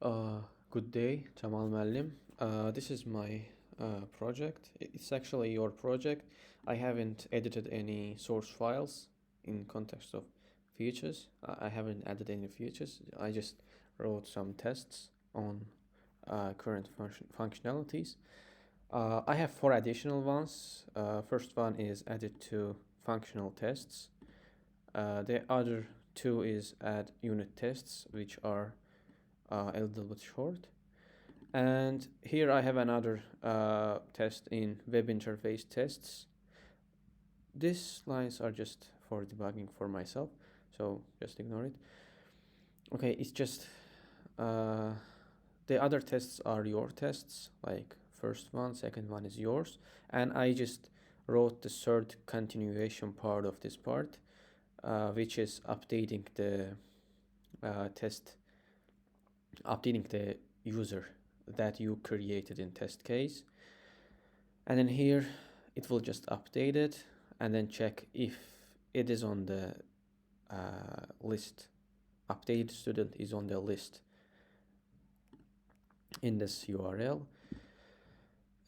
Uh, Good day, Jamal Mallim. This is my project. It's actually your project. I haven't edited any source files in context of features. I haven't added any features. I just wrote some tests on current functionalities. I have four additional ones. First one is added to functional tests. The other two is add unit tests, which are a little bit short. And here I have another test in web interface tests. These lines are just for debugging for myself, so just ignore it. Okay, it's just uh, the other tests are your tests, like first one, second one is yours, and I just wrote the third continuation part of this part, which is updating the test, updating the user that you created in test case. And then here it will just update it and then check if it is on the list. Updated student is on the list in this URL.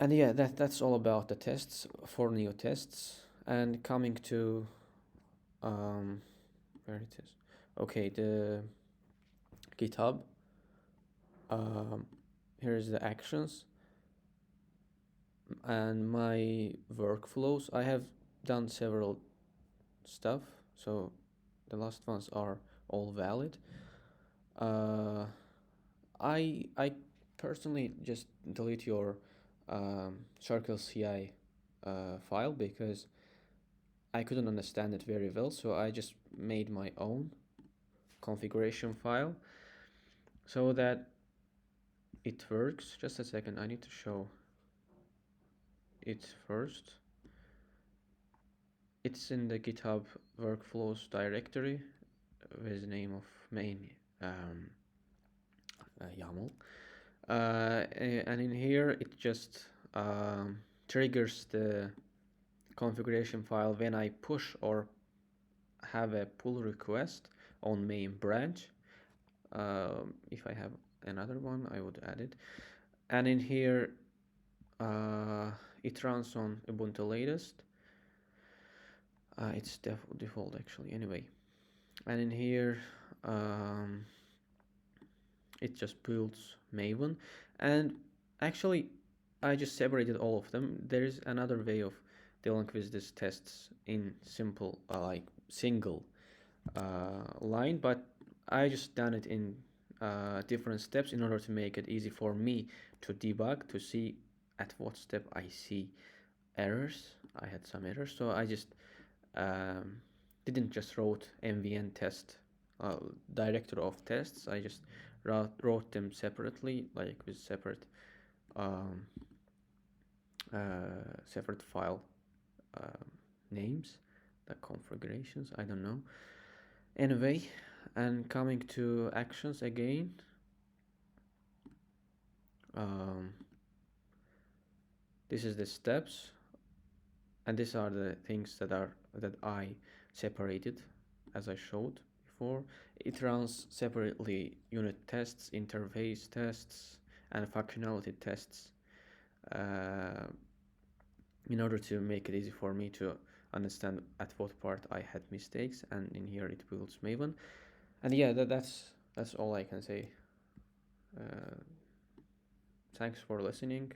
And yeah, that's all about the tests, for new tests. And coming to where it is. Okay, the GitHub. Here is the actions and my workflows. I have done several stuff, so the last ones are all valid. I personally just delete your Circle CI file because I couldn't understand it very well, so I just made my own configuration file so that it works. Just a second, I need to show it first. It's in the GitHub workflows directory with the name of main YAML. And in here it just triggers the configuration file when I push or have a pull request on main branch. If I have another one, I would add it. And in here it runs on Ubuntu latest. It's default actually, anyway. And in here it just builds Maven. And actually I just separated all of them. There is another way of dealing with these tests in simple like single line, but I just done it in different steps in order to make it easy for me to debug, to see at what step I see errors. I had some errors, so I just didn't just wrote mvn test director of tests. I just wrote them separately, like with separate separate file names, the configurations, I don't know. Anyway, and coming to actions again, this is the steps, and these are the things that I separated as I showed before. It runs separately unit tests, interface tests, and functionality tests in order to make it easy for me to understand at what part I had mistakes. And in here it builds Maven. And yeah, that's all I can say. Thanks for listening.